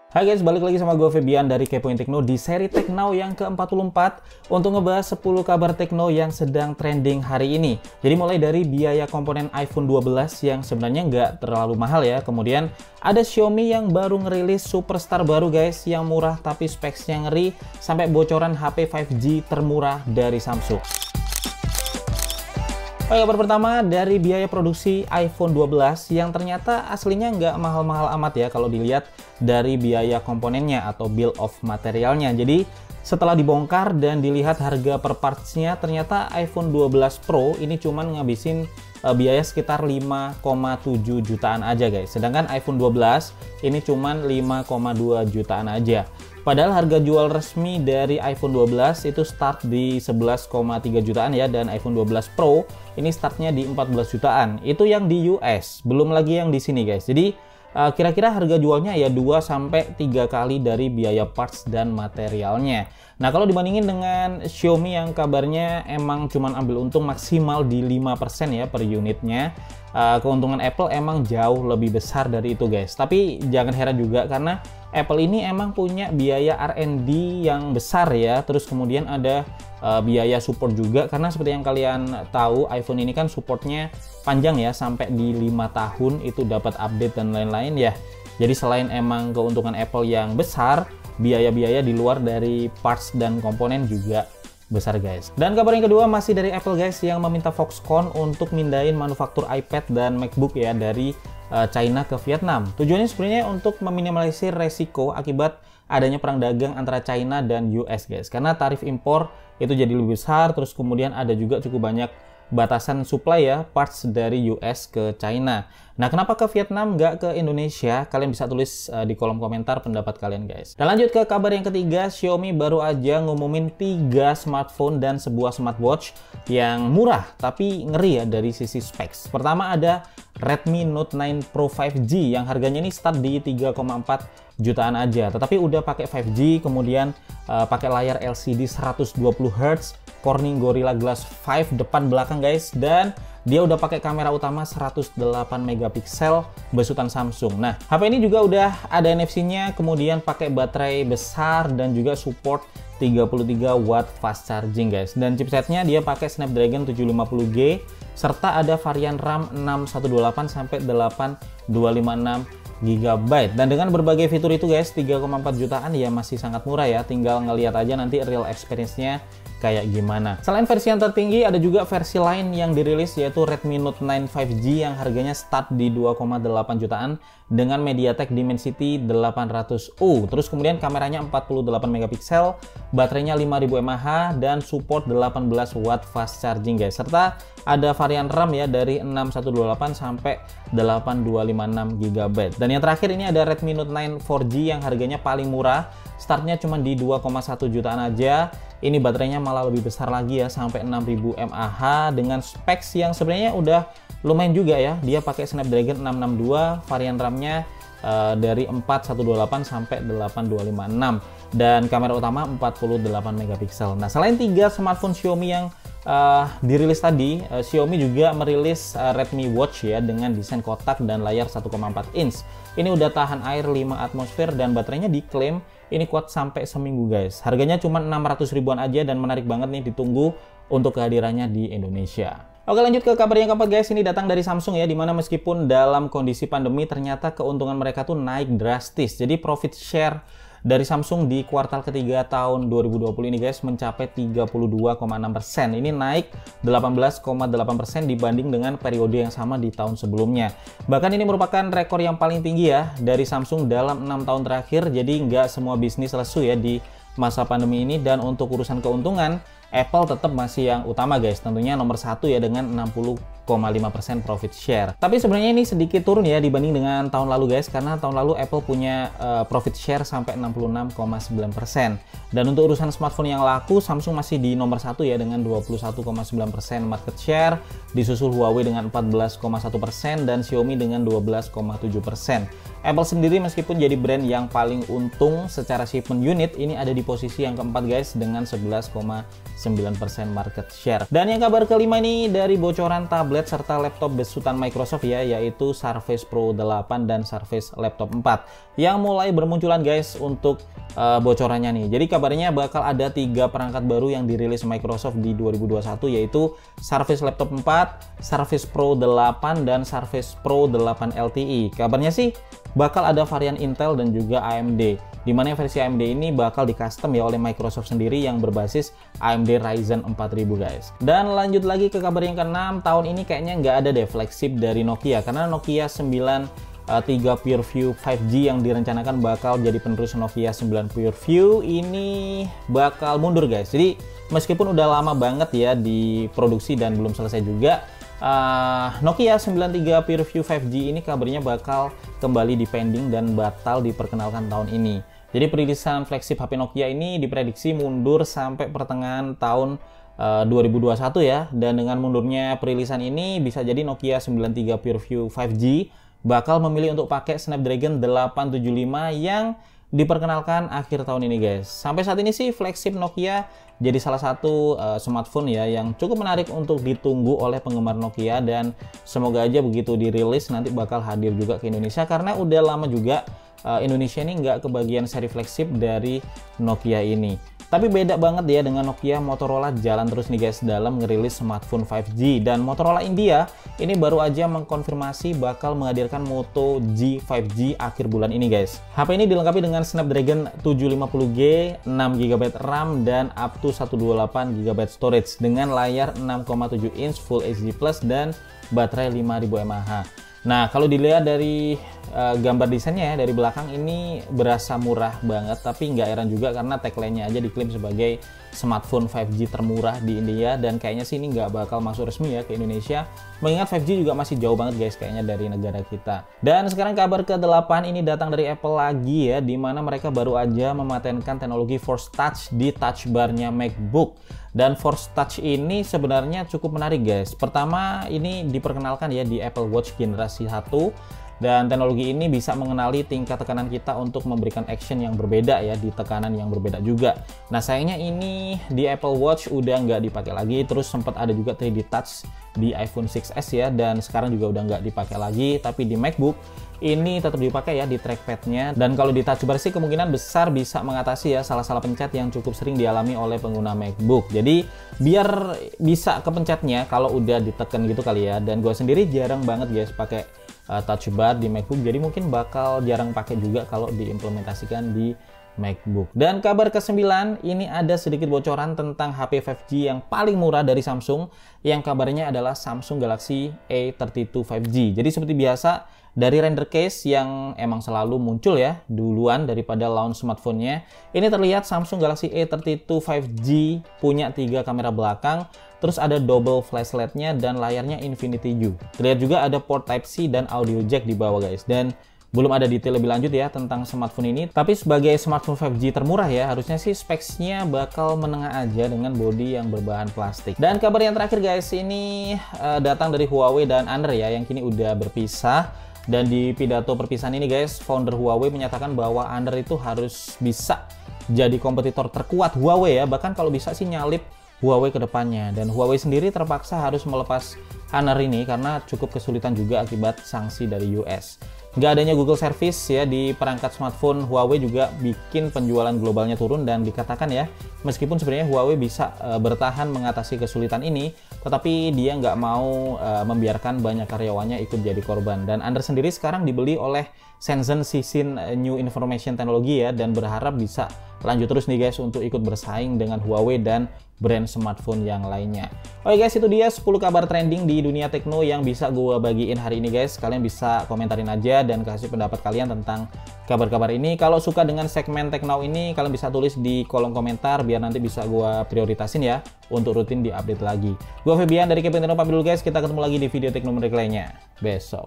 Hai guys, balik lagi sama gue Febian dari Kepoin Tekno di seri Tech Now yang ke-44 untuk ngebahas 10 kabar Tekno yang sedang trending hari ini. Jadi mulai dari biaya komponen iPhone 12 yang sebenarnya nggak terlalu mahal ya. Kemudian ada Xiaomi yang baru ngerilis superstar baru guys, yang murah tapi specsnya ngeri, sampai bocoran HP 5G termurah dari Samsung. Oke, kabar pertama dari biaya produksi iPhone 12 yang ternyata aslinya nggak mahal-mahal amat ya kalau dilihat dari biaya komponennya atau bill of materialnya. Jadi setelah dibongkar dan dilihat harga per partsnya, ternyata iPhone 12 Pro ini cuman ngabisin biaya sekitar 5,7 jutaan aja guys. Sedangkan iPhone 12 ini cuman 5,2 jutaan aja. Padahal harga jual resmi dari iPhone 12 itu start di 11,3 jutaan ya, dan iPhone 12 Pro ini startnya di 14 jutaan. Itu yang di US, belum lagi yang di sini guys. Jadi kira-kira harga jualnya ya 2-3 kali dari biaya parts dan materialnya. Nah, kalau dibandingin dengan Xiaomi yang kabarnya emang cuman ambil untung maksimal di 5% ya per unitnya, keuntungan Apple emang jauh lebih besar dari itu guys. Tapi jangan heran juga karena Apple ini emang punya biaya R&D yang besar ya. Terus kemudian ada biaya support juga, karena seperti yang kalian tahu iPhone ini kan supportnya panjang ya, sampai di 5 tahun itu dapat update dan lain-lain ya. Jadi selain emang keuntungan Apple yang besar, biaya-biaya di luar dari parts dan komponen juga besar guys. Dan kabar yang kedua masih dari Apple guys, yang meminta Foxconn untuk mindahin manufaktur iPad dan MacBook ya dari China ke Vietnam. Tujuannya sebenarnya untuk meminimalisir resiko akibat adanya perang dagang antara China dan US guys. Karena tarif impor itu jadi lebih besar, terus kemudian ada juga cukup banyak batasan supply ya parts dari US ke China. Nah, kenapa ke Vietnam nggak ke Indonesia? Kalian bisa tulis di kolom komentar pendapat kalian guys. Dan lanjut ke kabar yang ketiga, Xiaomi baru aja ngumumin 3 smartphone dan sebuah smartwatch yang murah tapi ngeri ya dari sisi specs. Pertama ada Redmi Note 9 Pro 5G yang harganya ini start di 3,4 jutaan aja, tetapi udah pakai 5G, kemudian pakai layar LCD 120 Hz, Corning Gorilla Glass 5 depan belakang guys, dan dia udah pakai kamera utama 108 megapiksel besutan Samsung. Nah, HP ini juga udah ada NFC-nya, kemudian pakai baterai besar dan juga support 33 watt fast charging guys. Dan chipsetnya dia pakai Snapdragon 750G serta ada varian RAM 6128 sampai 8256 GB. Dan dengan berbagai fitur itu guys, 3,4 jutaan ya masih sangat murah ya. Tinggal ngelihat aja nanti real experience-nya kayak gimana. Selain versi yang tertinggi, ada juga versi lain yang dirilis yaitu Redmi Note 9 5G yang harganya start di 2,8 jutaan dengan MediaTek Dimensity 800U. Terus kemudian kameranya 48 megapiksel, baterainya 5000 mAh dan support 18 watt fast charging guys. Serta ada varian RAM ya dari 6128 sampai 8256 GB. Dan yang terakhir ini ada Redmi Note 9 4G yang harganya paling murah, startnya cuma di 2,1 jutaan aja. Ini baterainya malah lebih besar lagi ya, sampai 6000 mAh dengan specs yang sebenarnya udah lumayan juga ya. Dia pakai Snapdragon 662, varian RAM-nya dari 4128 sampai 8256 dan kamera utama 48 megapiksel. Nah, selain 3 smartphone Xiaomi yang dirilis tadi, Xiaomi juga merilis Redmi Watch ya dengan desain kotak dan layar 1,4 inch. Ini udah tahan air 5 atmosfer dan baterainya diklaim ini kuat sampai seminggu guys. Harganya cuma 600 ribuan aja dan menarik banget nih, ditunggu untuk kehadirannya di Indonesia. Oke, lanjut ke kabar yang keempat guys. Ini datang dari Samsung ya, dimana meskipun dalam kondisi pandemi ternyata keuntungan mereka tuh naik drastis. Jadi profit share dari Samsung di kuartal ketiga tahun 2020 ini guys mencapai 32,6%. Ini naik 18,8% dibanding dengan periode yang sama di tahun sebelumnya. Bahkan ini merupakan rekor yang paling tinggi ya dari Samsung dalam 6 tahun terakhir. Jadi nggak semua bisnis lesu ya di masa pandemi ini. Dan untuk urusan keuntungan, Apple tetap masih yang utama guys, tentunya nomor 1 ya dengan 60,5% profit share. Tapi sebenarnya ini sedikit turun ya dibanding dengan tahun lalu guys, karena tahun lalu Apple punya profit share sampai 66,9%. Dan untuk urusan smartphone yang laku, Samsung masih di nomor 1 ya dengan 21,9% market share, disusul Huawei dengan 14,1% dan Xiaomi dengan 12,7%. Apple sendiri meskipun jadi brand yang paling untung secara shipment unit, ini ada di posisi yang keempat guys dengan 11,3%. 9% market share. Dan yang kabar kelima ini dari bocoran tablet serta laptop besutan Microsoft ya, yaitu Surface Pro 8 dan Surface Laptop 4 yang mulai bermunculan guys untuk bocorannya nih. Jadi kabarnya bakal ada 3 perangkat baru yang dirilis Microsoft di 2021, yaitu Surface Laptop 4, Surface Pro 8 dan Surface Pro 8 LTE. Kabarnya sih bakal ada varian Intel dan juga AMD, dimana versi AMD ini bakal di custom ya oleh Microsoft sendiri yang berbasis AMD Ryzen 4000 guys. Dan lanjut lagi ke kabar yang ke-6, tahun ini kayaknya nggak ada deh flagship dari Nokia, karena Nokia 93 PureView 5G yang direncanakan bakal jadi penerus Nokia 9 PureView ini bakal mundur guys. Jadi meskipun udah lama banget ya diproduksi dan belum selesai juga, Nokia 93 PureView 5G ini kabarnya bakal kembali dipending dan batal diperkenalkan tahun ini. Jadi perilisan flagship HP Nokia ini diprediksi mundur sampai pertengahan tahun 2021 ya. Dan dengan mundurnya perilisan ini bisa jadi Nokia 93 PureView 5G bakal memilih untuk pakai Snapdragon 875 yang diperkenalkan akhir tahun ini guys. Sampai saat ini sih flagship Nokia jadi salah satu smartphone ya yang cukup menarik untuk ditunggu oleh penggemar Nokia, dan semoga aja begitu dirilis nanti bakal hadir juga ke Indonesia, karena udah lama juga Indonesia ini nggak kebagian seri flagship dari Nokia ini. Tapi beda banget ya dengan Nokia, Motorola jalan terus nih guys dalam ngerilis smartphone 5G, dan Motorola India ini baru aja mengkonfirmasi bakal menghadirkan Moto G 5G akhir bulan ini guys. HP ini dilengkapi dengan Snapdragon 750G, 6GB RAM dan up to 128GB storage dengan layar 6,7 inch Full HD Plus dan baterai 5000 mAh. Nah, kalau dilihat dari gambar desainnya ya, dari belakang ini berasa murah banget, tapi nggak heran juga karena tagline-nya aja diklaim sebagai smartphone 5G termurah di India, dan kayaknya sih ini nggak bakal masuk resmi ya ke Indonesia, mengingat 5G juga masih jauh banget guys kayaknya dari negara kita. Dan sekarang kabar ke-8 ini datang dari Apple lagi ya, dimana mereka baru aja mematenkan teknologi Force Touch di touch bar-nya MacBook. Dan Force Touch ini sebenarnya cukup menarik guys. Pertama, ini diperkenalkan ya di Apple Watch generasi 1, dan teknologi ini bisa mengenali tingkat tekanan kita untuk memberikan action yang berbeda ya di tekanan yang berbeda juga. Nah sayangnya ini di Apple Watch udah nggak dipakai lagi, terus sempat ada juga 3D Touch di iPhone 6s ya, dan sekarang juga udah nggak dipakai lagi. Tapi di MacBook ini tetap dipakai ya di trackpadnya, dan kalau di touch bar sih kemungkinan besar bisa mengatasi ya salah-salah pencet yang cukup sering dialami oleh pengguna MacBook. Jadi biar bisa kepencetnya kalau udah ditekan gitu kali ya. Dan gue sendiri jarang banget guys pakai touch bar di MacBook, jadi mungkin bakal jarang pakai juga kalau diimplementasikan di MacBook. Dan kabar ke-9 ini ada sedikit bocoran tentang HP 5G yang paling murah dari Samsung, yang kabarnya adalah Samsung Galaxy A32 5G. Jadi seperti biasa dari render case yang emang selalu muncul ya duluan daripada launch smartphone-nya, ini terlihat Samsung Galaxy A32 5G punya 3 kamera belakang, terus ada double flashlight-nya dan layarnya Infinity U. Terlihat juga ada port Type-C dan audio jack di bawah guys. Dan belum ada detail lebih lanjut ya tentang smartphone ini, tapi sebagai smartphone 5G termurah ya, harusnya sih specs-nya bakal menengah aja dengan bodi yang berbahan plastik. Dan kabar yang terakhir guys, ini datang dari Huawei dan Honor ya, yang kini udah berpisah. Dan di pidato perpisahan ini guys, founder Huawei menyatakan bahwa Honor itu harus bisa jadi kompetitor terkuat Huawei ya, bahkan kalau bisa sih nyalip Huawei ke depannya. Dan Huawei sendiri terpaksa harus melepas Honor ini karena cukup kesulitan juga akibat sanksi dari US. Nggak adanya Google Service ya di perangkat smartphone Huawei juga bikin penjualan globalnya turun, dan dikatakan ya, meskipun sebenarnya Huawei bisa bertahan mengatasi kesulitan ini, tetapi dia nggak mau membiarkan banyak karyawannya ikut jadi korban. Dan Honor sendiri sekarang dibeli oleh Shenzhen Sixin New Information Technology ya, dan berharap bisa lanjut terus nih guys untuk ikut bersaing dengan Huawei dan brand smartphone yang lainnya. Oke guys, itu dia 10 kabar trending di dunia tekno yang bisa gue bagiin hari ini guys. Kalian bisa komentarin aja dan kasih pendapat kalian tentang kabar-kabar ini. Kalau suka dengan segmen Tekno ini, kalian bisa tulis di kolom komentar biar nanti bisa gue prioritasin ya untuk rutin diupdate lagi. Gue Febian dari Kevin Tekno pamit dulu guys. Kita ketemu lagi di video tekno menarik lainnya besok.